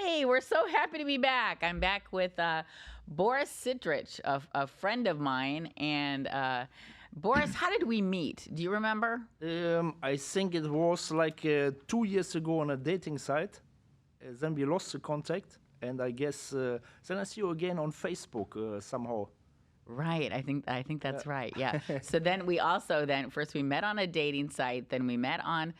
Hey, we're so happy to be back. I'm back with Boris Czyttrich, a friend of mine. And Boris, how did we meet? Do you remember? I think it was like 2 years ago on a dating site. Then we lost the contact, and I guess then I see you again on Facebook somehow. Right. I think that's right. Yeah. So then first we met on a dating site, then we met on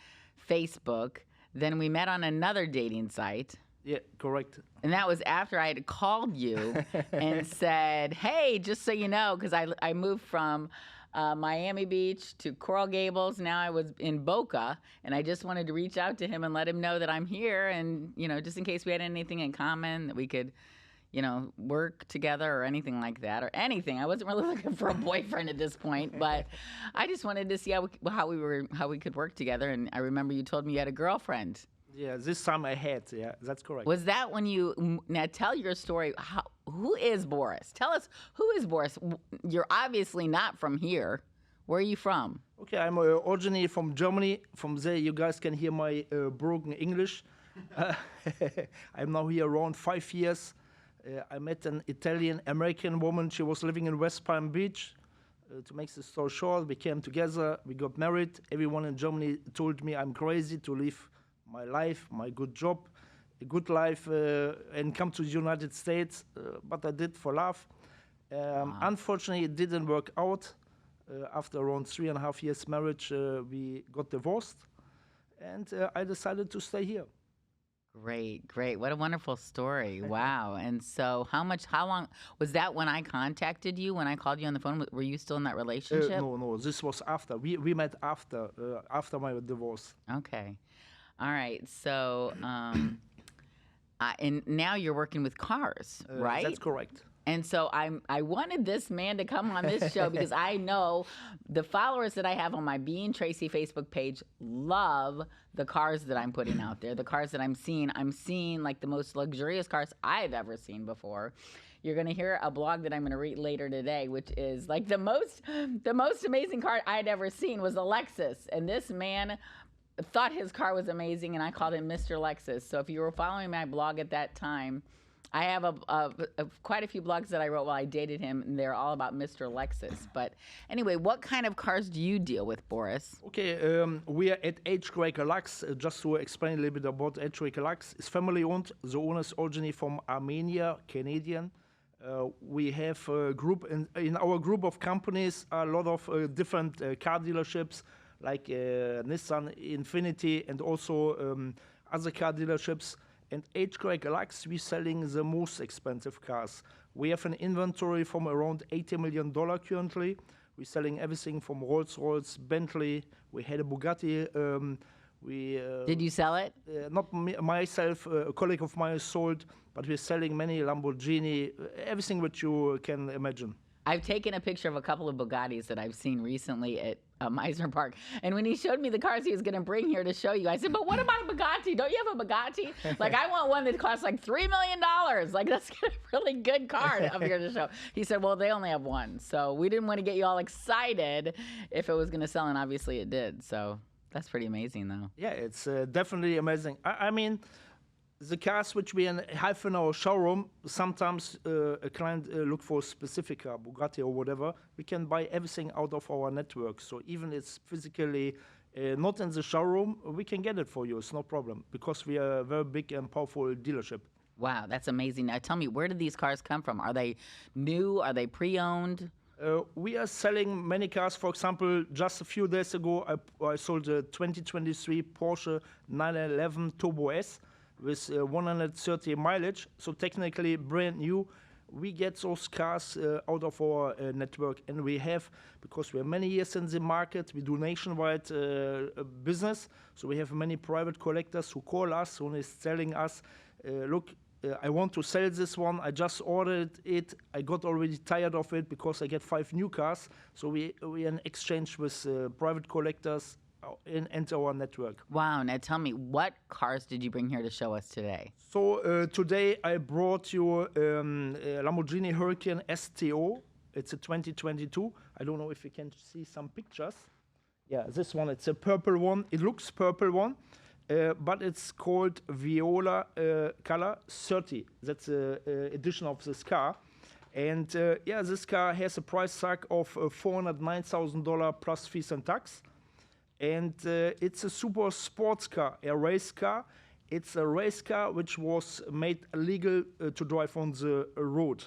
Facebook, then we met on another dating site. Yeah, correct. And that was after I had called you and said, hey, just so you know, because I moved from Miami Beach to Coral Gables. Now I was in Boca, and I just wanted to reach out to him and let him know that I'm here. And, just in case we had anything in common that we could, work together or anything like that or anything. I wasn't really looking for a boyfriend at this point, but I just wanted to see how we could work together. And I remember you told me you had a girlfriend. Yeah, this time I had. Yeah, that's correct. Was that when now tell your story. Who is Boris? Tell us, who is Boris? You're obviously not from here. Where are you from? Okay, I'm originally from Germany. From there, you guys can hear my broken English. I'm now here around 5 years. I met an Italian-American woman. She was living in West Palm Beach. To make the story short, we came together. We got married. Everyone in Germany told me I'm crazy to leave my life, my good job, a good life, and come to the United States, but I did for love. Unfortunately, it didn't work out. After around 3.5 years marriage, we got divorced, and I decided to stay here. Great. What a wonderful story. Wow. And so how long, was that when I contacted you, when I called you on the phone? Were you still in that relationship? No, this was after. We met after my divorce. Okay. All right. So, and now you're working with cars, right? That's correct. And so I wanted this man to come on this show because I know the followers that I have on my Being Tracy Facebook page love the cars that I'm putting out there, the cars that I'm seeing. I'm seeing like the most luxurious cars I've ever seen before. You're going to hear a blog that I'm going to read later today, which is like the most amazing car I'd ever seen was a Lexus. And this man thought his car was amazing, and I called him Mr. Lexus. So if you were following my blog at that time, I have quite a few blogs that I wrote while I dated him, and they're all about Mr. Lexus. But anyway, what kind of cars do you deal with, Boris? Okay, we are at H-Cracker Lux. Just to explain a little bit about H-Cracker Lux, it's family-owned. The owner is originally from Armenia, Canadian. We have a group, in our group of companies, a lot of different car dealerships, like Nissan, Infiniti, and also other car dealerships. And H-Cracker Lux, we're selling the most expensive cars. We have an inventory from around $80 million currently. We're selling everything from Rolls-Royce, Bentley. We had a Bugatti. Did you sell it? Not myself, a colleague of mine sold, but we're selling many Lamborghini, everything that you can imagine. I've taken a picture of a couple of Bugattis that I've seen recently at Meisner Park. And when he showed me the cars he was going to bring here to show you, I said, but what about a Bugatti? Don't you have a Bugatti? Like, I want one that costs like $3 million. Like, that's a really good car up here to show. He said, well, they only have one. So we didn't want to get you all excited if it was going to sell, and obviously it did. So that's pretty amazing, though. Yeah, it's definitely amazing. I mean, the cars which we have in our showroom, sometimes a client look for a specific car, Bugatti or whatever. We can buy everything out of our network. So even it's physically not in the showroom, we can get it for you. It's no problem because we are a very big and powerful dealership. Wow, that's amazing. Now tell me, where did these cars come from? Are they new? Are they pre-owned? We are selling many cars. For example, just a few days ago, I sold a 2023 Porsche 911 Turbo S. With 130 mileage, so technically brand new. We get those cars out of our network, and we have, because we are many years in the market, we do nationwide business, so we have many private collectors who call us, who is telling us, look, I want to sell this one, I just ordered it, I got already tired of it because I get 5 new cars, so we in exchange with private collectors enter our network. Wow. Now tell me, what cars did you bring here to show us today? So today I brought you a Lamborghini Hurricane STO. It's a 2022. I don't know if you can see some pictures. Yeah, this one, it's a purple one. It looks purple one. but it's called Viola color 30. That's the edition of this car. And this car has a price tag of $409,000 plus fees and tax. And it's a super sports car, a race car. It's a race car which was made illegal to drive on the road.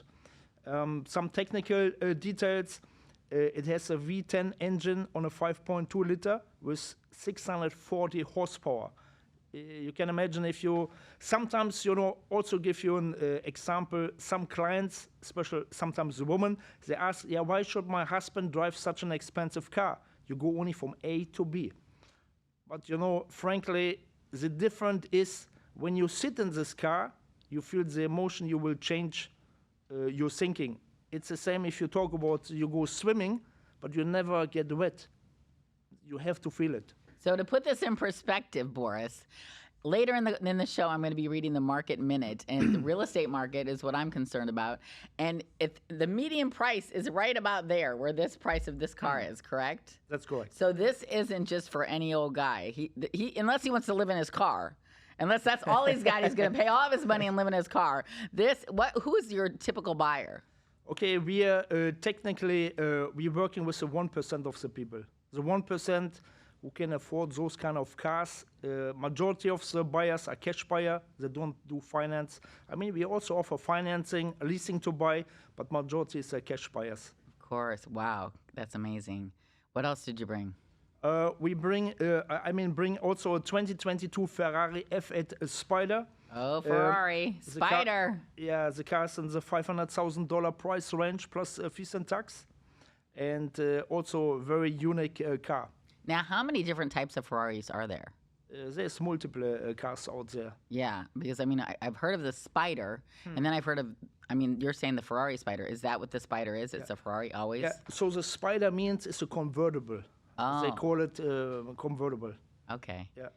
Some technical details. It has a V10 engine on a 5.2 liter with 640 horsepower. You can imagine if you sometimes, also give you an example. Some clients, especially sometimes the women, they ask, why should my husband drive such an expensive car? You go only from A to B. But, frankly, the difference is when you sit in this car, you feel the emotion, you will change your thinking. It's the same if you talk about you go swimming, but you never get wet. You have to feel it. So to put this in perspective, Boris, later in the show, I'm going to be reading the market minute, and the real estate market is what I'm concerned about. And if the median price is right about there, where this price of this car is, correct? That's correct. So this isn't just for any old guy. He unless he wants to live in his car. Unless that's all he's got, he's going to pay all of his money and live in his car. Who is your typical buyer? Okay, we are technically we're working with the 1% of the people. The 1% who can afford those kind of cars. Majority of the buyers are cash buyer. They don't do finance. I mean, we also offer financing, leasing to buy, but majority is cash buyers. Of course. Wow, that's amazing. What else did you bring? We bring also a 2022 Ferrari F8 Spider. Oh, Ferrari. Spider. The car is in the $500,000 price range plus fees and tax. And also a very unique car. Now, how many different types of Ferraris are there? There's multiple cars out there. Yeah, because, I've heard of the Spider, and then I've heard of, you're saying the Ferrari Spider. Is that what the Spider is? It's a Ferrari always? Yeah, so the Spider means it's a convertible. Oh. They call it convertible. Okay. Yeah.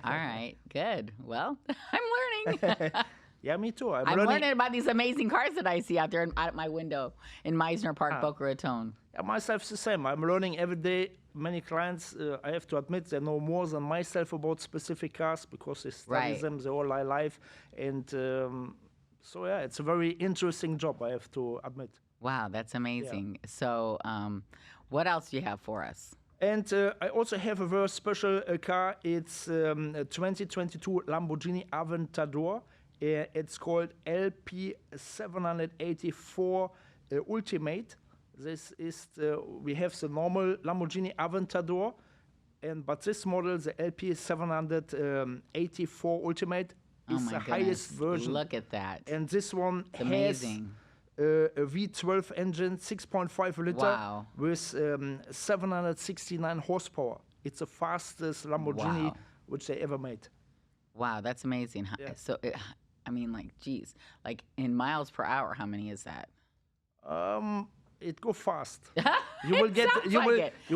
All right, good. Well, I'm learning. Yeah, me too. I'm learning about these amazing cars that I see out there out my window in Meisner Park, Boca Raton. Yeah, myself's the same. I'm learning every day. Many clients, I have to admit, they know more than myself about specific cars because they study them their whole life. And it's a very interesting job, I have to admit. Wow, that's amazing. Yeah. So what else do you have for us? And I also have a very special car. It's a 2022 Lamborghini Aventador. It's called LP784 Ultimate. This is we have the normal Lamborghini Aventador, but this model, the LP784 Ultimate, is the highest version. Look at that! And this one has amazing. A V12 engine, 6.5 liter, with 769 horsepower. It's the fastest Lamborghini which they ever made. Wow, that's amazing. Yeah. So, geez, like in miles per hour, how many is that? It go fast. You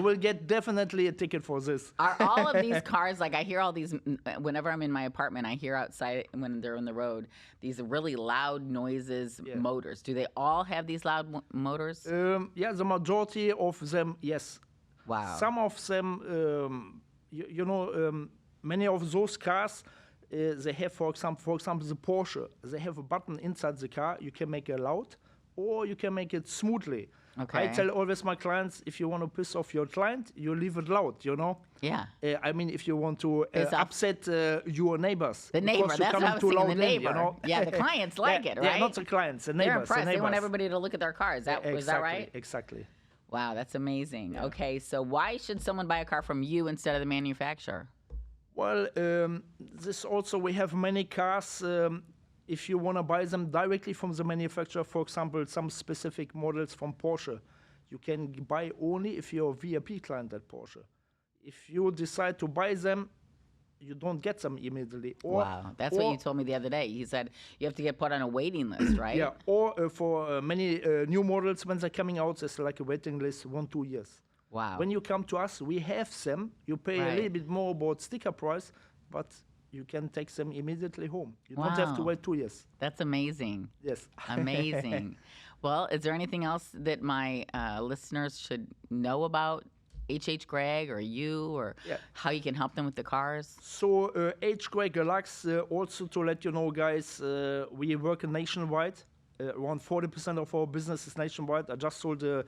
will get definitely a ticket for this. Are all of these cars, like I hear all these, whenever I'm in my apartment, I hear outside when they're on the road, these really loud noises, motors. Do they all have these loud motors? The majority of them, yes. Wow. Some of them, many of those cars, they have, for example, the Porsche. They have a button inside the car. You can make it loud, or you can make it smoothly. Okay. I tell always my clients, if you want to piss off your client, you leave it loud, Yeah. If you want to upset your neighbors. The neighbor, that's what I was thinking, the neighbor. Yeah, the clients like it, right? Yeah, not the clients, the neighbors. They're impressed. They want everybody to look at their cars. Is that right? Exactly. Wow, that's amazing. Yeah. Okay, so why should someone buy a car from you instead of the manufacturer? Well, this also, we have many cars. If you want to buy them directly from the manufacturer, for example, some specific models from Porsche, you can buy only if you're a VIP client at Porsche. If you decide to buy them, you don't get them immediately. Wow, that's what you told me the other day. You said you have to get put on a waiting list, right? Yeah, or for many new models, when they're coming out, there's like a waiting list, 1-2 years. Wow. When you come to us, we have them. You pay a little bit more about sticker price, but you can take them immediately home. You don't have to wait 2 years. That's amazing. Yes. Amazing. Well, is there anything else that my listeners should know about H Greg or you, or Yeah. how you can help them with the cars? So H. Greg Lux, also to let you know, guys, we work nationwide. Around 40% of our business is nationwide. I just sold a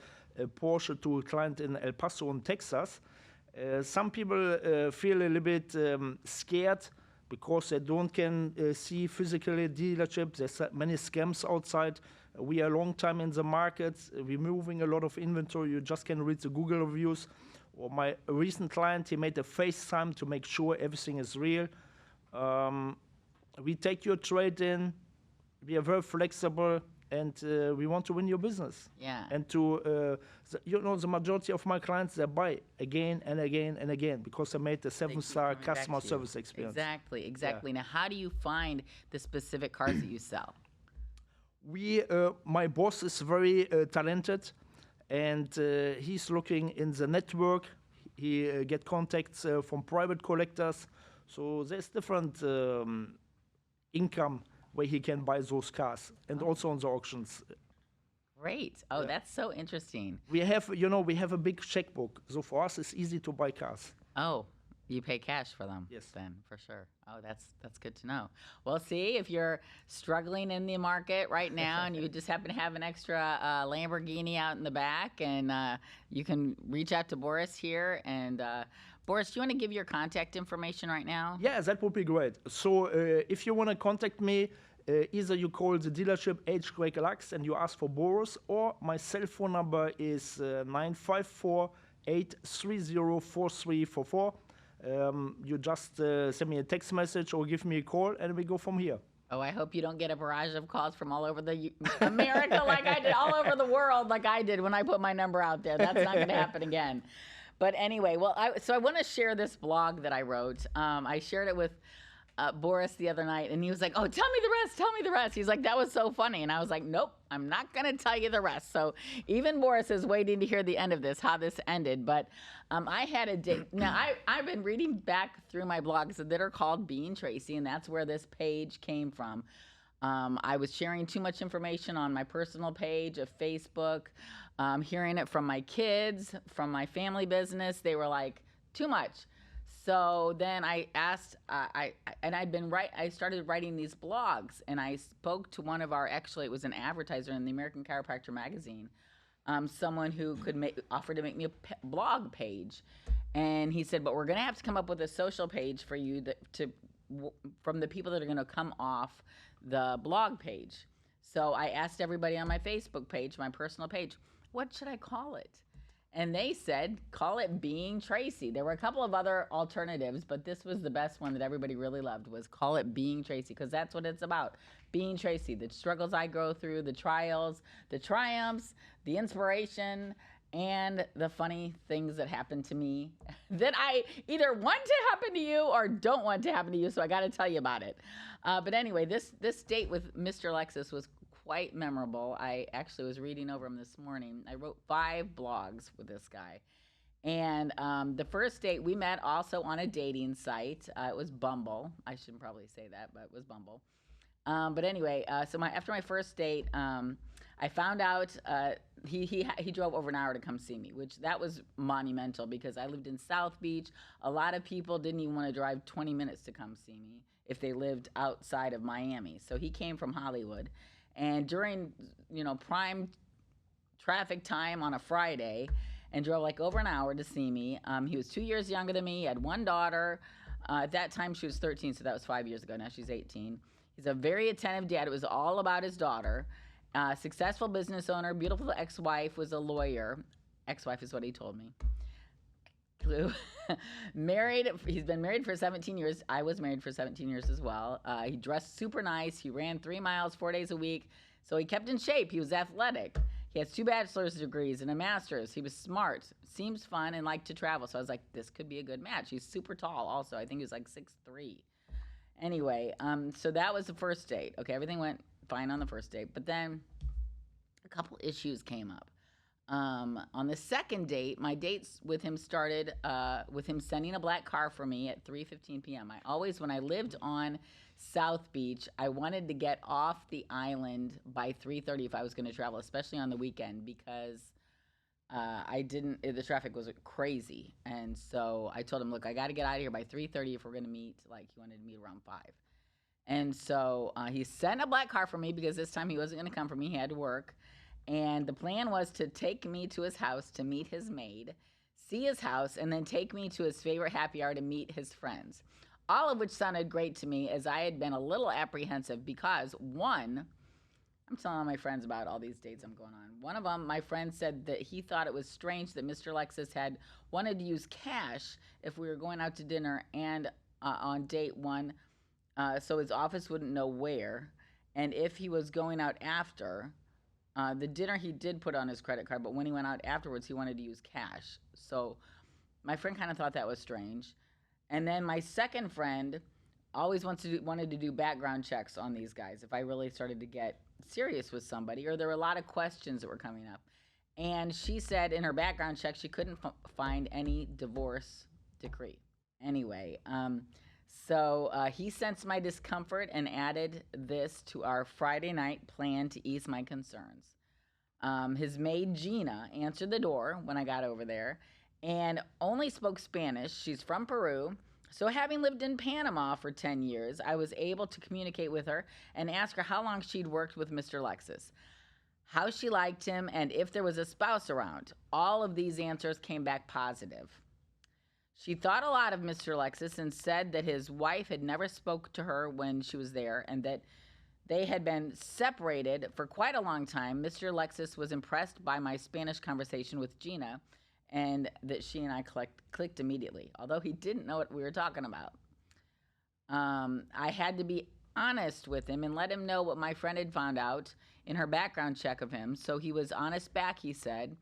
Porsche to a client in El Paso in Texas. Some people feel a little bit scared because they don't can see physically dealerships. There's many scams outside. We are a long time in the market. We're moving a lot of inventory. You just can read the Google reviews. Or my recent client, he made a FaceTime to make sure everything is real. We take your trade in. We are very flexible, and we want to win your business. Yeah. And to, the majority of my clients, they buy again and again and again because they made the They keep 7-star coming back customer to you. service experience. Exactly. Now, how do you find the specific cars that you sell? My boss is very talented, and he's looking in the network. He get contacts from private collectors. So there's different income where he can buy those cars, and also on the auctions. Great. Oh, that's so interesting. We have a big checkbook. So for us, it's easy to buy cars. Oh, you pay cash for them? Yes. Then, for sure. Oh, that's good to know. Well, see, if you're struggling in the market right now and you just happen to have an extra Lamborghini out in the back, and you can reach out to Boris here. And Boris, do you want to give your contact information right now? Yeah, that would be great. So if you want to contact me, either you call the dealership H. Greg Lux and you ask for Boris, or my cell phone number is 954-830-4344. You just send me a text message or give me a call, and we go from here. Oh, I hope you don't get a barrage of calls from all over America like I did, all over the world like I did when I put my number out there. That's not going to happen again. But anyway, so I want to share this blog that I wrote. I shared it with Boris the other night, and he was like, "Oh, tell me the rest. He's like, "That was so funny." And I was like, "Nope, I'm not going to tell you the rest." So even Boris is waiting to hear the end of this, how this ended. But I had a date. Now, I've been reading back through my blogs that are called Being Tracy, and that's where this page came from. I was sharing too much information on my personal page of Facebook, hearing it from my kids, from my family business. They were like, too much. So then I asked, I started writing these blogs, and I spoke to one of it was an advertiser in the American Chiropractor magazine, someone who could offer to make me a blog page. And he said, but we're going to have to come up with a social page for you from the people that are going to come off the blog page. So I asked everybody on my Facebook page, my personal page, what should I call it? And they said, call it Being Tracy. There were a couple of other alternatives, but this was the best one that everybody really loved, was call it Being Tracy, because that's what it's about. Being Tracy, the struggles I go through, the trials, the triumphs, the inspiration, and the funny things that happen to me that I either want to happen to you or don't want to happen to you, so I got to tell you about it. But anyway, this date with Mr. Lexus was quite memorable. I actually was reading over him this morning. I wrote 5 blogs with this guy. And the first date, we met also on a dating site. It was Bumble. I shouldn't probably say that, but it was Bumble. But anyway, after my first date, I found out he drove over an hour to come see me, which that was monumental because I lived in South Beach. A lot of people didn't even want to drive 20 minutes to come see me if they lived outside of Miami. So he came from Hollywood. And during, prime traffic time on a Friday, and drove like over an hour to see me. He was 2 years younger than me. He had one daughter. At that time, she was 13, so that was 5 years ago. Now she's 18. He's a very attentive dad. It was all about his daughter. Successful business owner, beautiful ex-wife, was a lawyer. Ex-wife is what he told me. Married. He's been married for 17 years. I was married for 17 years as well. He dressed super nice. He ran 3 miles 4 days a week. So he kept in shape. He was athletic. He has 2 bachelor's degrees and a master's. He was smart, seems fun, and liked to travel. So I was like, this could be a good match. He's super tall also. I think he was like 6'3". Anyway, so that was the first date. Okay, everything went fine on the first date. But then a couple issues came up. On the second date, my dates with him started with him sending a black car for me at 3:15 p.m. When I lived on South Beach, I wanted to get off the island by 3:30 if I was going to travel, especially on the weekend, because the traffic was crazy. And so I told him, look, I got to get out of here by 3:30 if we're going to meet. Like, he wanted to meet around 5. And so he sent a black car for me because this time he wasn't going to come for me. He had to work. And the plan was to take me to his house to meet his maid, see his house, and then take me to his favorite happy hour to meet his friends. All of which sounded great to me, as I had been a little apprehensive because, one, I'm telling all my friends about all these dates I'm going on. One of them, my friend said that he thought it was strange that Mr. Lexus had wanted to use cash if we were going out to dinner and on date 1, so his office wouldn't know where. And if he was going out after, the dinner he did put on his credit card, but when he went out afterwards, he wanted to use cash. So my friend kind of thought that was strange. And then my second friend always wanted to do background checks on these guys if I really started to get serious with somebody, or there were a lot of questions that were coming up. And she said in her background check she couldn't find any divorce decree. Anyway, so he sensed my discomfort and added this to our Friday night plan to ease my concerns. His maid, Gina, answered the door when I got over there and only spoke Spanish. She's from Peru. So having lived in Panama for 10 years, I was able to communicate with her and ask her how long she'd worked with Mr. Lexus, how she liked him, and if there was a spouse around. All of these answers came back positive. She thought a lot of Mr. Lexus and said that his wife had never spoke to her when she was there and that they had been separated for quite a long time. Mr. Lexus was impressed by my Spanish conversation with Gina and that she and I clicked immediately, although he didn't know what we were talking about. I had to be honest with him and let him know what my friend had found out in her background check of him. So he was honest back, he said,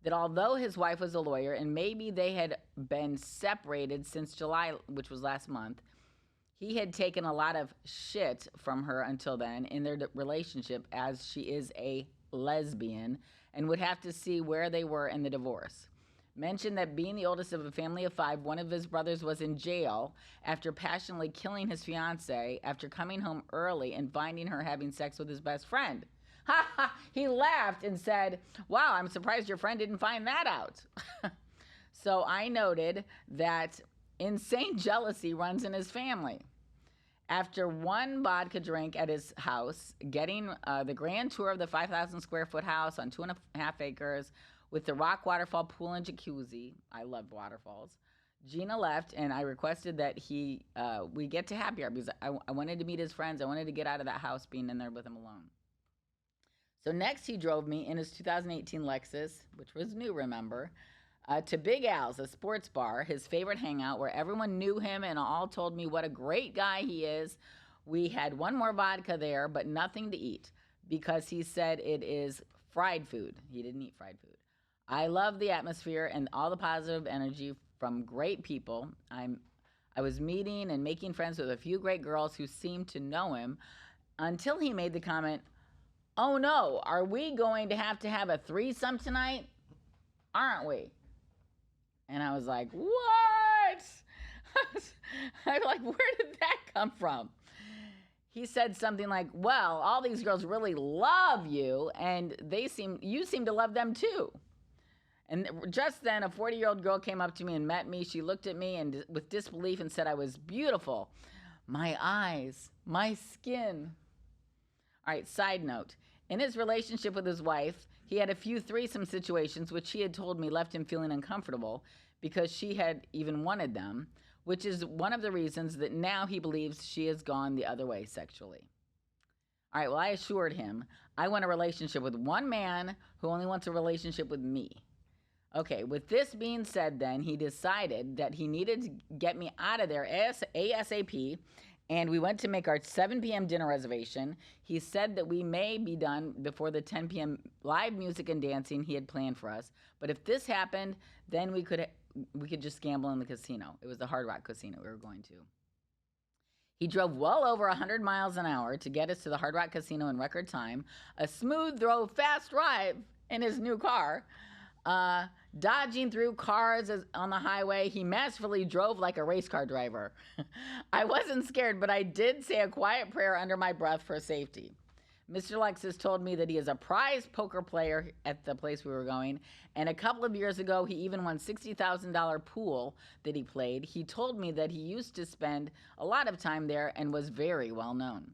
that although his wife was a lawyer and maybe they had been separated since July, which was last month, he had taken a lot of shit from her until then in their relationship, as she is a lesbian, and would have to see where they were in the divorce. Mentioned that being the oldest of a family of 5, one of his brothers was in jail after passionately killing his fiancée after coming home early and finding her having sex with his best friend. Ha ha! He laughed and said, "Wow, I'm surprised your friend didn't find that out." So I noted that insane jealousy runs in his family. After one vodka drink at his house, getting the grand tour of the 5,000 square foot house on 2.5 acres with the rock waterfall pool and jacuzzi — I love waterfalls — Gina left, and I requested that we get to happy hour because I wanted to meet his friends. I wanted to get out of that house being in there with him alone. So next he drove me in his 2018 Lexus, which was new, remember, to Big Al's, a sports bar, his favorite hangout, where everyone knew him and all told me what a great guy he is. We had one more vodka there, but nothing to eat because he said it is fried food. He didn't eat fried food. I love the atmosphere and all the positive energy from great people. I was meeting and making friends with a few great girls who seemed to know him until he made the comment, "Oh no, are we going to have a threesome tonight? Aren't we?" And I was like, what? I'm like, where did that come from? He said something like, well, all these girls really love you, and you seem to love them too. And just then, a 40-year-old girl came up to me and met me. She looked at me and with disbelief and said I was beautiful. My eyes, my skin. All right, side note. In his relationship with his wife, he had a few threesome situations which he had told me left him feeling uncomfortable because she had even wanted them, which is one of the reasons that now he believes she has gone the other way sexually. All right, well, I assured him I want a relationship with one man who only wants a relationship with me. Okay, with this being said then, he decided that he needed to get me out of there ASAP, and we went to make our 7 p.m. dinner reservation. He said that we may be done before the 10 p.m. live music and dancing he had planned for us, but if this happened, then we could just gamble in the casino. It was the Hard Rock Casino we were going to. He drove well over 100 miles an hour to get us to the Hard Rock Casino in record time, a smooth, fast drive in his new car. Dodging through cars on the highway, he masterfully drove like a race car driver. I wasn't scared, but I did say a quiet prayer under my breath for safety. Mr. Lexus told me that he is a prize poker player at the place we were going, and a couple of years ago, he even won $60,000 pool that he played. He told me that he used to spend a lot of time there and was very well known.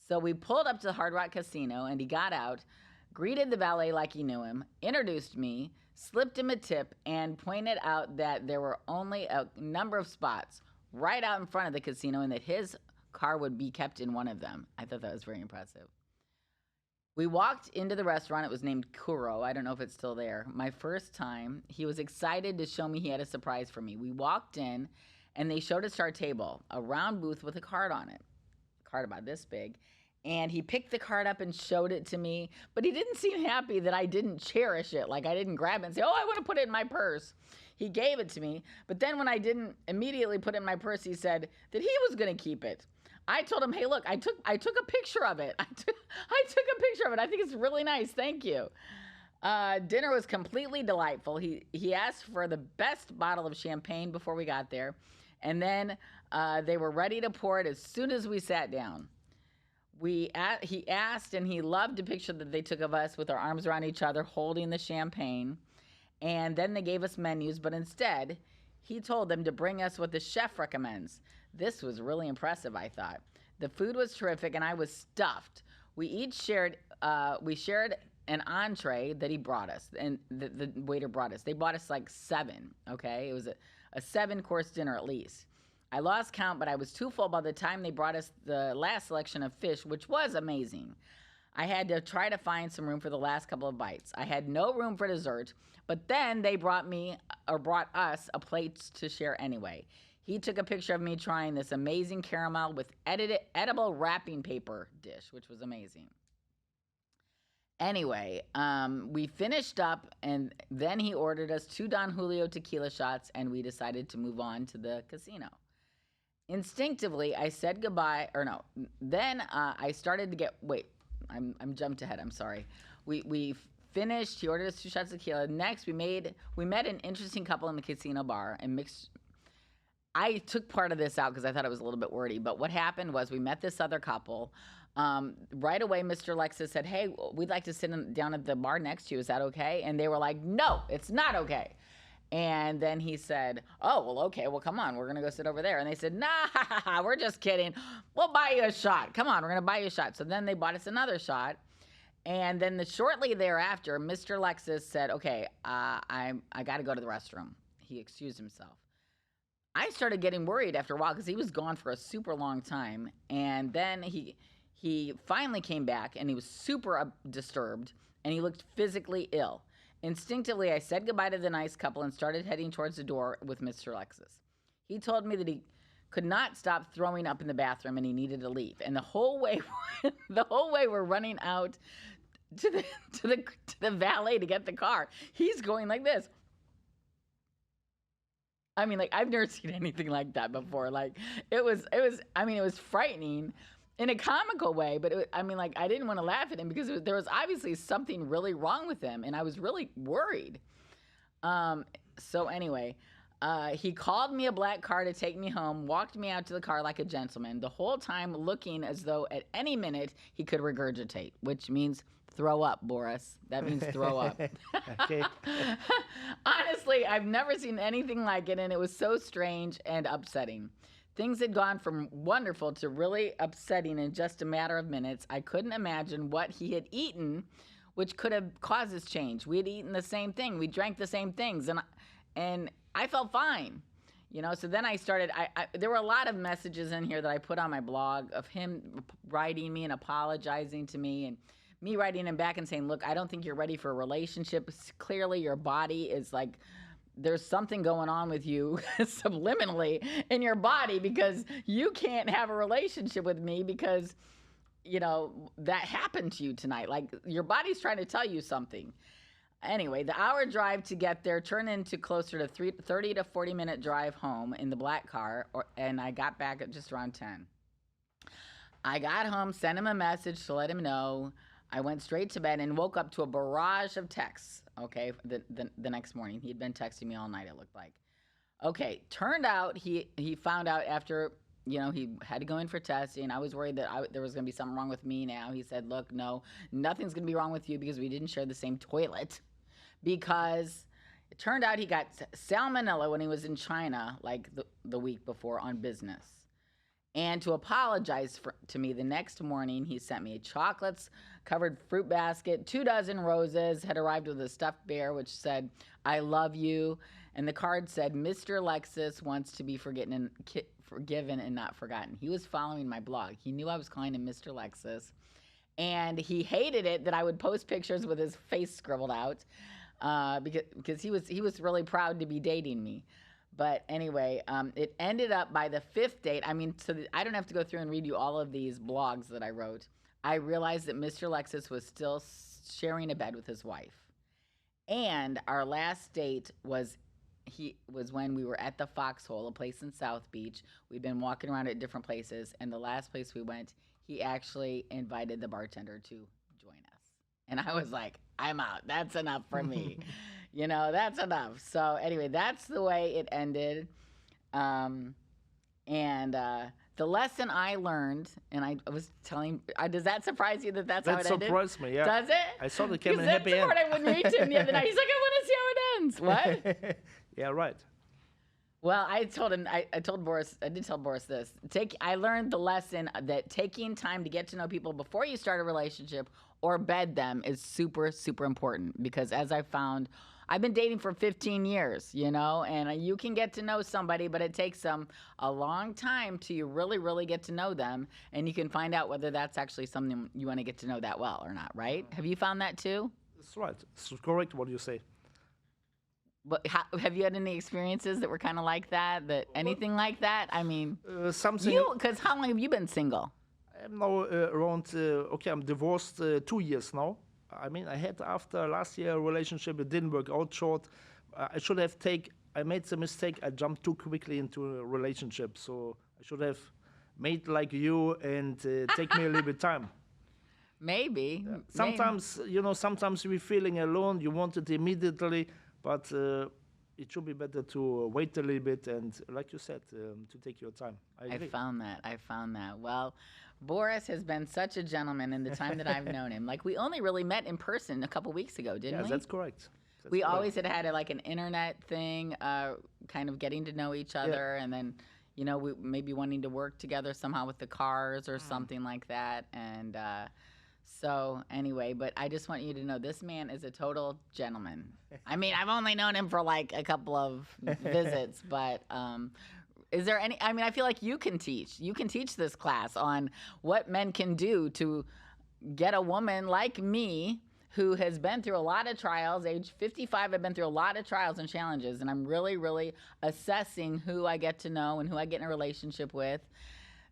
So we pulled up to the Hard Rock Casino, and he got out, greeted the valet like he knew him, introduced me, slipped him a tip, and pointed out that there were only a number of spots right out in front of the casino and that his car would be kept in one of them. I thought that was very impressive. We walked into the restaurant. It was named Kuro. I don't know if it's still there. My first time. He was excited to show me he had a surprise for me. We walked in, and they showed us our table, a round booth with a card on it, a card about this big. And he picked the card up and showed it to me, but he didn't seem happy that I didn't cherish it. Like I didn't grab it and say, oh, I want to put it in my purse. He gave it to me, but then when I didn't immediately put it in my purse, he said that he was going to keep it. I told him, hey, look, I took a picture of it. I took a picture of it. I think it's really nice. Thank you. Dinner was completely delightful. He asked for the best bottle of champagne before we got there, and then they were ready to pour it as soon as we sat down. He asked, and he loved a picture that they took of us with our arms around each other holding the champagne. And then they gave us menus, but instead, he told them to bring us what the chef recommends. This was really impressive, I thought. The food was terrific, and I was stuffed. We shared an entree that he brought us, and the waiter brought us. They bought us like 7, okay? It was a 7-course dinner at least. I lost count, but I was too full by the time they brought us the last selection of fish, which was amazing. I had to try to find some room for the last couple of bites. I had no room for dessert, but then they brought us a plate to share anyway. He took a picture of me trying this amazing caramel with edible wrapping paper dish, which was amazing. Anyway, we finished up, and then he ordered us 2 Don Julio tequila shots, and we decided to move on to the casino. Instinctively, I said goodbye, then I started to get, I'm jumped ahead, I'm sorry. We finished, he ordered us 2 shots of tequila. Next, we met an interesting couple in the casino bar and mixed. I took part of this out because I thought it was a little bit wordy, but what happened was we met this other couple. Right away, Mr. Lexus said, hey, we'd like to sit down at the bar next to you. Is that okay? And they were like, no, it's not okay. And then he said, oh, well, okay, well, come on, we're going to go sit over there. And they said, nah, we're just kidding. We'll buy you a shot. Come on, we're going to buy you a shot. So then they bought us another shot. And then shortly thereafter, Mr. Lexus said, okay, I got to go to the restroom. He excused himself. I started getting worried after a while because he was gone for a super long time. And then he finally came back, and he was super disturbed, and he looked physically ill. Instinctively, I said goodbye to the nice couple and started heading towards the door with Mr. Lexus. He told me that he could not stop throwing up in the bathroom and he needed to leave. And the whole way we're running out to the valet to get the car. He's going like this. I mean, like, I've never seen anything like that before. Like, it was frightening in a comical way, but I didn't want to laugh at him because there was obviously something really wrong with him, and I was really worried. So anyway, he called me a black car to take me home, walked me out to the car like a gentleman, the whole time looking as though at any minute he could regurgitate, which means throw up, Boris. That means throw up. Okay. Honestly, I've never seen anything like it, and it was so strange and upsetting. Things had gone from wonderful to really upsetting in just a matter of minutes. I couldn't imagine what he had eaten, which could have caused this change. We had eaten the same thing. We drank the same things, and I felt fine. So then I started, there were a lot of messages in here that I put on my blog of him writing me and apologizing to me, and me writing him back and saying, look, I don't think you're ready for a relationship. Clearly your body is like, there's something going on with you subliminally in your body because you can't have a relationship with me because, that happened to you tonight. Like, your body's trying to tell you something. Anyway, the hour drive to get there turned into closer to 30 to 40-minute drive home in the black car, and I got back at just around 10. I got home, sent him a message to let him know. I went straight to bed and woke up to a barrage of texts, okay, the next morning. He had been texting me all night, it looked like. Okay, turned out he found out after he had to go in for testing. I was worried that there was going to be something wrong with me now. He said, look, no, nothing's going to be wrong with you because we didn't share the same toilet. Because it turned out he got salmonella when he was in China, like the week before on business. And to apologize to me, the next morning, he sent me a chocolates-covered fruit basket, 24 roses, had arrived with a stuffed bear, which said, I love you. And the card said, Mr. Lexus wants to be forgiven and not forgotten. He was following my blog. He knew I was calling him Mr. Lexus. And he hated it that I would post pictures with his face scribbled out because he was really proud to be dating me. But anyway, it ended up by the 5th date. I mean, I don't have to go through and read you all of these blogs that I wrote. I realized that Mr. Lexus was still sharing a bed with his wife. And our last date was when we were at the Foxhole, a place in South Beach. We'd been walking around at different places, and the last place we went, he actually invited the bartender to join us. And I was like, I'm out. That's enough for me. That's enough. So anyway, that's the way it ended. And the lesson I learned, and I was telling, does that surprise you that's how it ended? That surprised me, yeah. Does it? I saw the came in happy end. That's the part I wouldn't read to him the other night. He's like, I want to see how it ends. What? Yeah, right. Well, I told him, I told Boris, I did tell Boris this. I learned the lesson that taking time to get to know people before you start a relationship or bed them is super, super important. Because as I found, I've been dating for 15 years, and you can get to know somebody, but it takes them a long time to you really, really get to know them. And you can find out whether that's actually something you want to get to know that well or not, right? Have you found that too? That's right. It's correct what you say. But have you had any experiences that were kind of like that? Anything like that? I mean, something. Because how long have you been single? I'm now around. I'm divorced 2 years now. I mean, I had after last year a relationship. It didn't work out short. I made the mistake. I jumped too quickly into a relationship. So I should have made like you and take me a little bit time. Maybe. Sometimes, sometimes we're feeling alone. You want it immediately. But it should be better to wait a little bit and, like you said, to take your time. I found that. Well, Boris has been such a gentleman in the time that I've known him. Like, we only really met in person a couple weeks ago, didn't we? Yeah, that's correct. We always had an internet thing, kind of getting to know each other, and then, we maybe wanting to work together somehow with the cars or something like that. And so anyway, but I just want you to know this man is a total gentleman. I mean, I've only known him for like a couple of visits, but is there any, I feel like you can teach this class on what men can do to get a woman like me who has been through a lot of trials. Age 55, I've been through a lot of trials and challenges, and I'm really, really assessing who I get to know and who I get in a relationship with.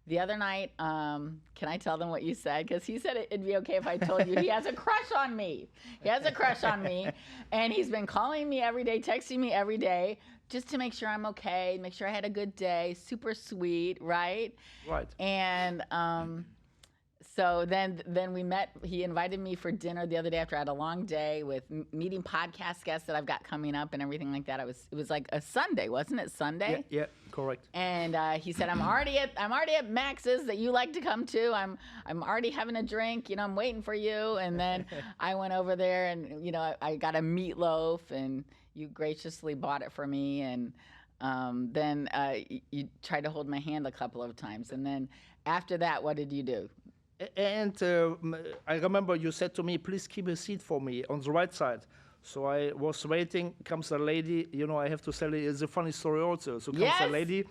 The other night, can I tell them what you said? Because he said it'd be okay if I told you he has a crush on me. He has a crush on me, and he's been calling me every day, texting me every day, just to make sure I'm okay, make sure I had a good day. Super sweet, right? Right. And so then we met. He invited me for dinner the other day after I had a long day with meeting podcast guests that I've got coming up and everything like that. It was like a Sunday, wasn't it? Sunday. Yeah, correct. And he said, I'm already at Max's that you like to come to. I'm already having a drink. I'm waiting for you. And then I went over there and I got a meatloaf and you graciously bought it for me. And then you tried to hold my hand a couple of times. And then after that, what did you do? And I remember you said to me, please keep a seat for me on the right side. So I was waiting, comes a lady, I have to tell you, it's a funny story also. So comes a lady,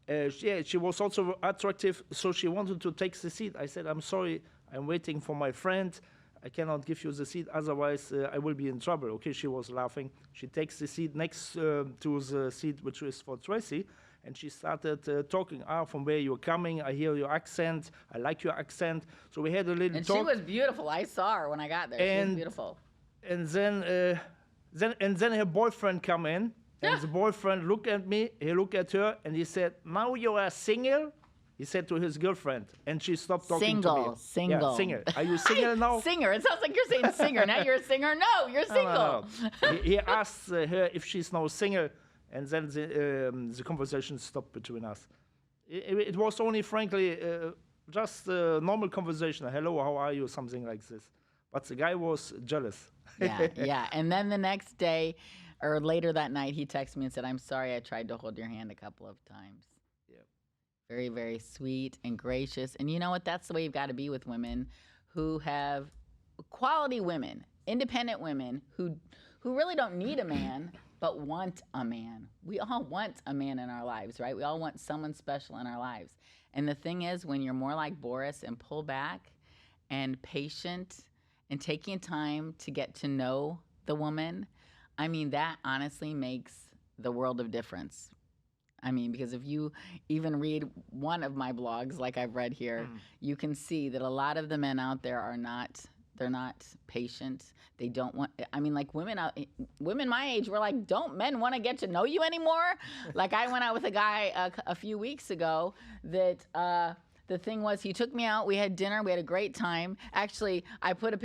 she was also attractive, so she wanted to take the seat. I said, I'm sorry, I'm waiting for my friend. I cannot give you the seat, otherwise I will be in trouble. Okay, she was laughing. She takes the seat next to the seat, which is for Tracy. And she started talking, from where you're coming, I hear your accent, I like your accent. So we had a little talk. And she was beautiful. I saw her when I got there. She was beautiful. And then her boyfriend come in, and the boyfriend looked at me, he looked at her, and he said, now you are single? He said to his girlfriend, and she stopped talking to me. Single. Yeah, single. Are you single now? Singer. It sounds like you're saying singer. Now you're a singer. No, you're single. No. He asked her if she's now single. And then the conversation stopped between us. It was only, frankly, just a normal conversation. Hello, how are you? Something like this. But the guy was jealous. Yeah. And then the next day or later that night, he texted me and said, "I'm sorry I tried to hold your hand a couple of times." Yep. Very, very sweet and gracious. And you know what? That's the way you've got to be with women who have quality women, independent women who really don't need a man, but want a man. We all want a man in our lives, right? We all want someone special in our lives. And the thing is, when you're more like Boris and pull back and patient and taking time to get to know the woman, I mean, that honestly makes the world of difference. I mean, because if you even read one of my blogs, like I've read here, you can see that a lot of the men out there are not, they're not patient. They don't want, I mean, like women my age were like, don't men want to get to know you anymore? Like I went out with a guy a few weeks ago that, the thing was, he took me out. We had dinner. We had a great time. Actually, I put his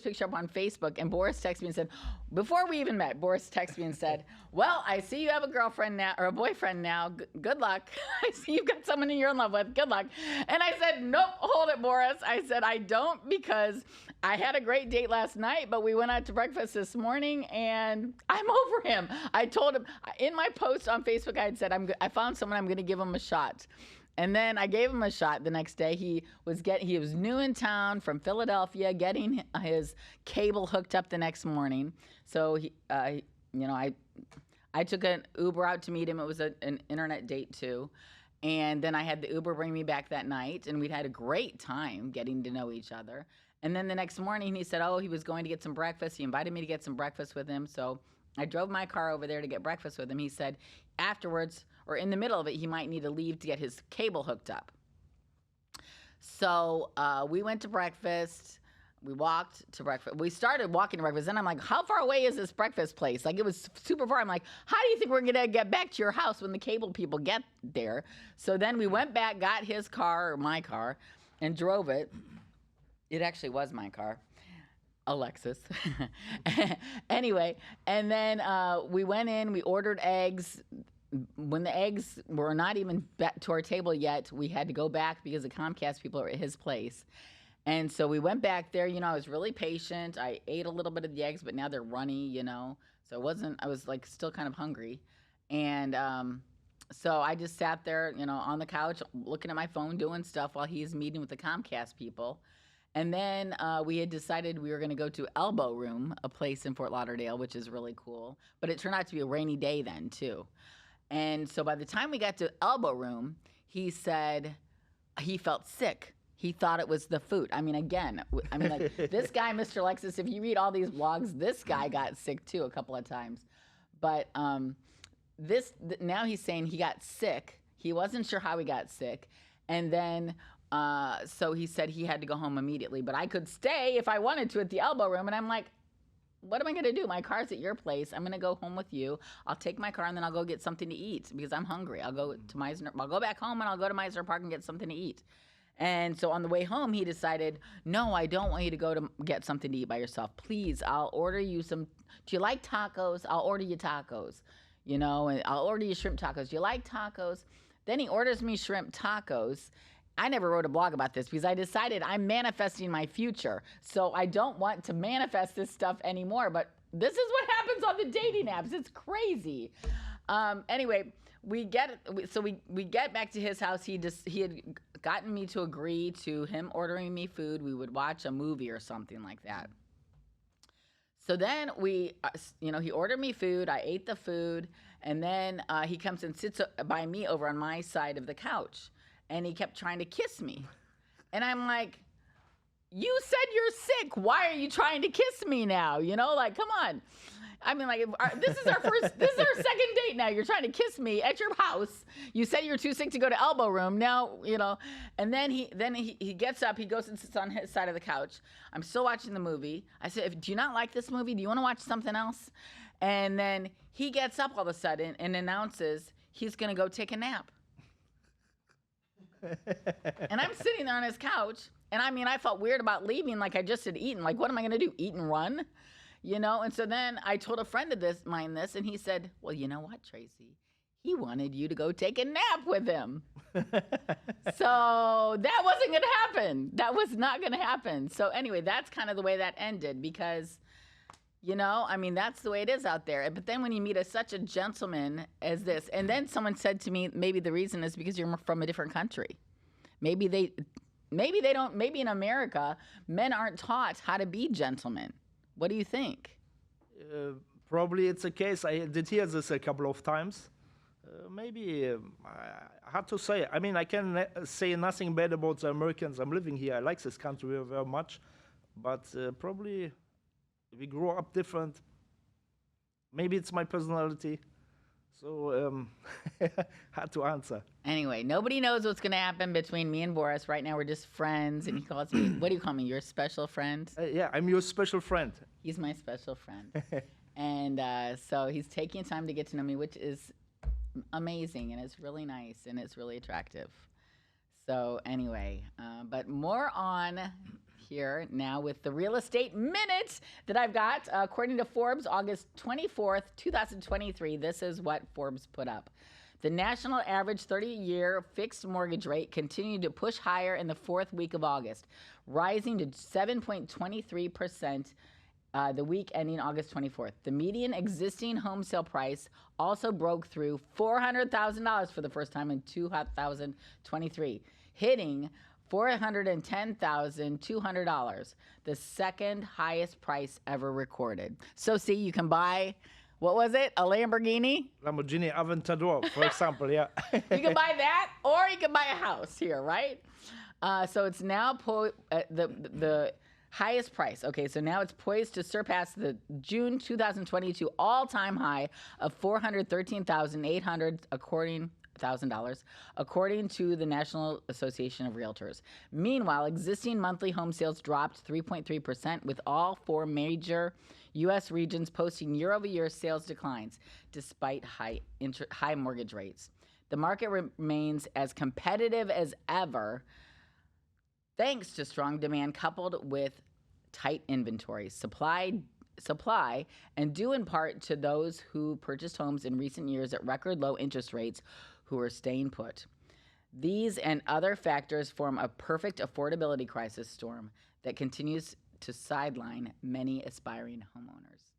picture up on Facebook, and Boris texted me and said, before we even met, Boris texted me and said, "Well, I see you have a girlfriend now, or a boyfriend now. Good luck. I see you've got someone you're in love with. Good luck." And I said, "Nope, hold it, Boris." I said, "I don't, because I had a great date last night, but we went out to breakfast this morning, and I'm over him." I told him in my post on Facebook, I had said, I found someone, I'm going to give him a shot. And then I gave him a shot the next day. He was new in town from Philadelphia, getting his cable hooked up the next morning. So I took an Uber out to meet him. It was an internet date too. And then I had the Uber bring me back that night, and we'd had a great time getting to know each other. And then the next morning he said, he was going to get some breakfast. He invited me to get some breakfast with him. So I drove my car over there to get breakfast with him. He said afterwards, or in the middle of it, he might need to leave to get his cable hooked up. So we went to breakfast. We walked to breakfast. We started walking to breakfast. Then I'm like, how far away is this breakfast place? Like, it was super far. I'm like, how do you think we're going to get back to your house when the cable people get there? So then we went back, got his car, or my car, and drove it. It actually was my car. A Lexus. Anyway, and then we went in, we ordered eggs. When the eggs were not even back to our table yet, we had to go back because the Comcast people are at his place. And so we went back there. I was really patient. I ate a little bit of the eggs, but now they're runny, So I was like still kind of hungry. And so I just sat there, on the couch, looking at my phone, doing stuff while he's meeting with the Comcast people. And then we had decided we were going to go to Elbow Room, a place in Fort Lauderdale, which is really cool. But it turned out to be a rainy day then, too. And so by the time we got to Elbow Room, he said he felt sick. He thought it was the food. I mean, again, like this guy, Mr. Lexus, if you read all these blogs, this guy got sick too a couple of times. But now he's saying he got sick. He wasn't sure how he got sick. And then so he said he had to go home immediately. But I could stay if I wanted to at the Elbow Room. And I'm like, what am I going to do? My car's at your place. I'm going to go home with you. I'll take my car, and then I'll go get something to eat because I'm hungry. I'll go back home, and I'll go to Meisner Park and get something to eat. And so on the way home, he decided, no, I don't want you to go to get something to eat by yourself. Please, I'll order you some. Do you like tacos? I'll order you tacos, and I'll order you shrimp tacos. Do you like tacos? Then he orders me shrimp tacos. I never wrote a blog about this because I decided I'm manifesting my future. So I don't want to manifest this stuff anymore. But this is what happens on the dating apps. It's crazy. Anyway, we get back to his house. He had gotten me to agree to him ordering me food. We would watch a movie or something like that. So then he ordered me food. I ate the food. And then he comes and sits by me over on my side of the couch. And he kept trying to kiss me. And I'm like, you said you're sick. Why are you trying to kiss me now? Like, come on. I mean, like, this is our second date now. You're trying to kiss me at your house. You said you're too sick to go to Elbow Room. Now, And then he gets up. He goes and sits on his side of the couch. I'm still watching the movie. I said, do you not like this movie? Do you want to watch something else? And then he gets up all of a sudden and announces he's going to go take a nap. And I'm sitting there on his couch, and I felt weird about leaving, like I just had eaten. Like, what am I going to do, eat and run? And so then I told a friend of mine this, and he said, well, you know what, Tracy? He wanted you to go take a nap with him. So that wasn't going to happen. That was not going to happen. So anyway, that's kind of the way that ended because, I mean, that's the way it is out there. But then when you meet such a gentleman as this, and then someone said to me, maybe the reason is because you're from a different country. Maybe they don't, maybe in America, men aren't taught how to be gentlemen. What do you think? Probably it's a case. I did hear this a couple of times. Maybe hard to say. I mean, I can say nothing bad about the Americans. I'm living here. I like this country very, very much. But probably we grow up different. Maybe it's my personality. So hard to answer. Anyway, nobody knows what's going to happen between me and Boris. Right now, we're just friends. And he calls me, what do you call me, your special friend? Yeah, I'm your special friend. He's my special friend. And so he's taking time to get to know me, which is amazing, and it's really nice, and it's really attractive. So anyway, but more on here now with the real estate minute that I've got. According to Forbes, August 24th, 2023, this is what Forbes put up. The national average 30-year fixed mortgage rate continued to push higher in the fourth week of August, rising to 7.23%. The week ending August 24th. The median existing home sale price also broke through $400,000 for the first time in 2023, hitting $410,200, the second highest price ever recorded. So see, you can buy, what was it, a Lamborghini? Lamborghini Aventador, for example, yeah. You can buy that, or you can buy a house here, right? So it's now the highest price. Okay, so now it's poised to surpass the June 2022 all-time high of $413,800 according to the National Association of Realtors. Meanwhile, existing monthly home sales dropped 3.3%, with all four major U.S. regions posting year-over-year sales declines despite high mortgage rates. The market remains as competitive as ever, thanks to strong demand coupled with tight inventory, supply, and due in part to those who purchased homes in recent years at record low interest rates who are staying put. These and other factors form a perfect affordability crisis storm that continues to sideline many aspiring homeowners.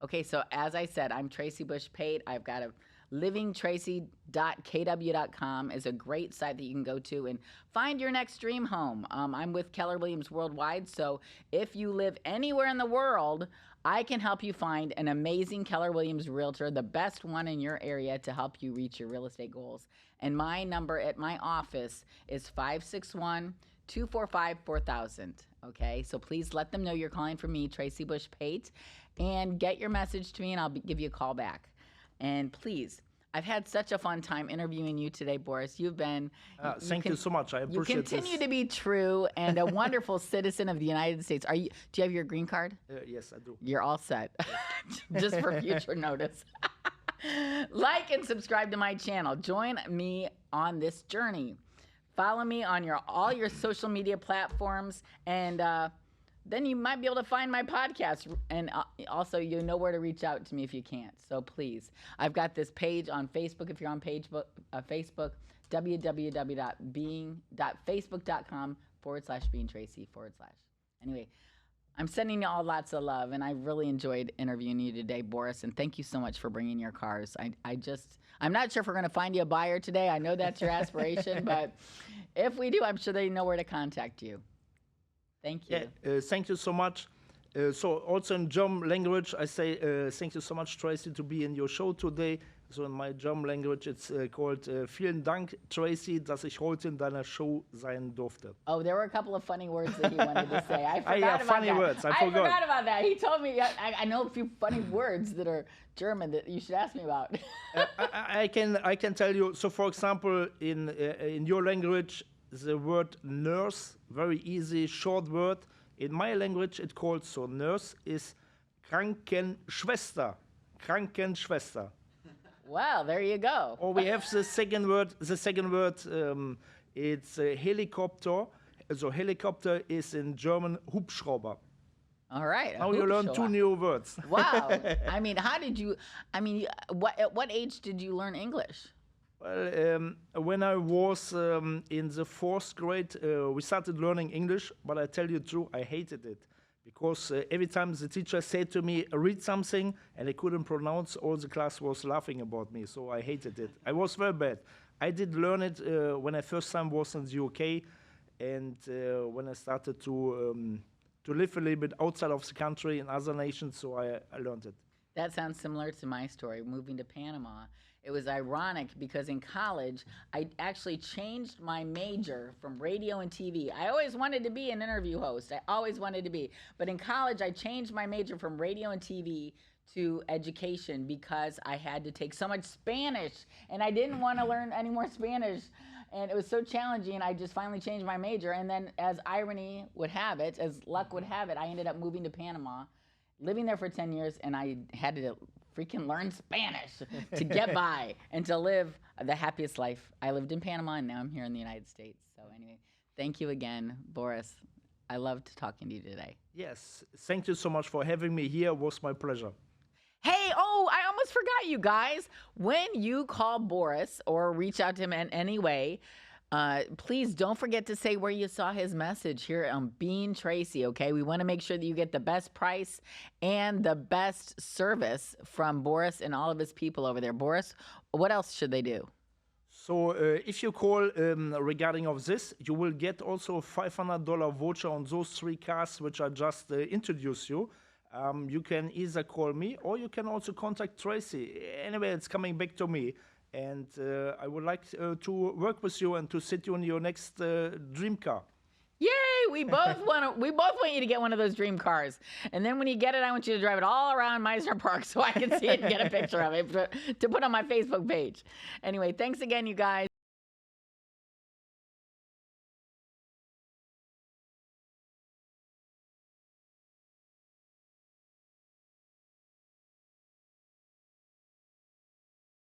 Okay, so as I said, I'm Tracy Bush Pate. I've got a livingtracy.kw.com is a great site that you can go to and find your next dream home. I'm with Keller Williams Worldwide, so if you live anywhere in the world, I can help you find an amazing Keller Williams realtor, the best one in your area to help you reach your real estate goals. And my number at my office is 561-245-4000. Okay, so please let them know you're calling from me, Tracy Bush Pate, and get your message to me, and I'll give you a call back. And please, I've had such a fun time interviewing you today, Boris. You've been... thank you so much. I appreciate this. You continue to be true and a wonderful citizen of the United States. Do you have your green card? Yes, I do. You're all set. Just for future notice. Like and subscribe to my channel. Join me on this journey. Follow me on all your social media platforms, and then you might be able to find my podcast, and also you know where to reach out to me if you can't. So please, I've got this page on Facebook. If you're on Facebook, www.facebook.com/Being Tracy /. Anyway, I'm sending you all lots of love, and I really enjoyed interviewing you today, Boris, and thank you so much for bringing your cars. I'm not sure if we're going to find you a buyer today. I know that's your aspiration, but if we do, I'm sure they know where to contact you. Thank you. Yeah, thank you so much. So also in German language, I say thank you so much, Tracy, to be in your show today. So in my German language, it's called Vielen Dank, Tracy, dass ich heute in deiner Show sein durfte. Oh, there were a couple of funny words that he wanted to say. I forgot about funny that. Words. I forgot about that. He told me, I know a few funny words that are German that you should ask me about. I can tell you. So, for example, in your language, the word nurse, very easy, short word. In my language, it called so nurse is Krankenschwester. Krankenschwester. Well, there you go. Or we have the second word. It's a helicopter. So helicopter is in German Hubschrauber. All right. a Now you hoop learn 2 show. new words. Wow. I mean, how did you? I mean, at what age did you learn English? Well, when I was in the 4th grade, we started learning English, but I tell you the truth, I hated it. Because every time the teacher said to me, read something, and I couldn't pronounce, all the class was laughing about me, so I hated it. I was very bad. I did learn it when I first time was in the UK, and when I started to live a little bit outside of the country in other nations, so I learned it. That sounds similar to my story, moving to Panama. It was ironic because in college, I actually changed my major from radio and TV. I always wanted to be an interview host. I always wanted to be. But in college, I changed my major from radio and TV to education because I had to take so much Spanish and I didn't want to learn any more Spanish. And it was so challenging, I just finally changed my major. And then as irony would have it, as luck would have it, I ended up moving to Panama, living there for 10 years, and I had to freaking learn Spanish to get by and to live the happiest life. I lived in Panama, and now I'm here in the United States. So anyway, thank you again, Boris. I loved talking to you today. Yes, thank you so much for having me here. It was my pleasure. Hey, I almost forgot, you guys. When you call Boris or reach out to him in any way, please don't forget to say where you saw his message here on Being Tracy, okay? We want to make sure that you get the best price and the best service from Boris and all of his people over there. Boris, what else should they do? So if you call regarding of this, you will get also a $500 voucher on those 3 cars which I just introduced you. You can either call me or you can also contact Tracy. Anyway, it's coming back to me. And I would like to work with you and to sit you in your next dream car. Yay! We both want you to get one of those dream cars. And then when you get it, I want you to drive it all around Meisner Park so I can see it and get a picture of it to put on my Facebook page. Anyway, thanks again, you guys.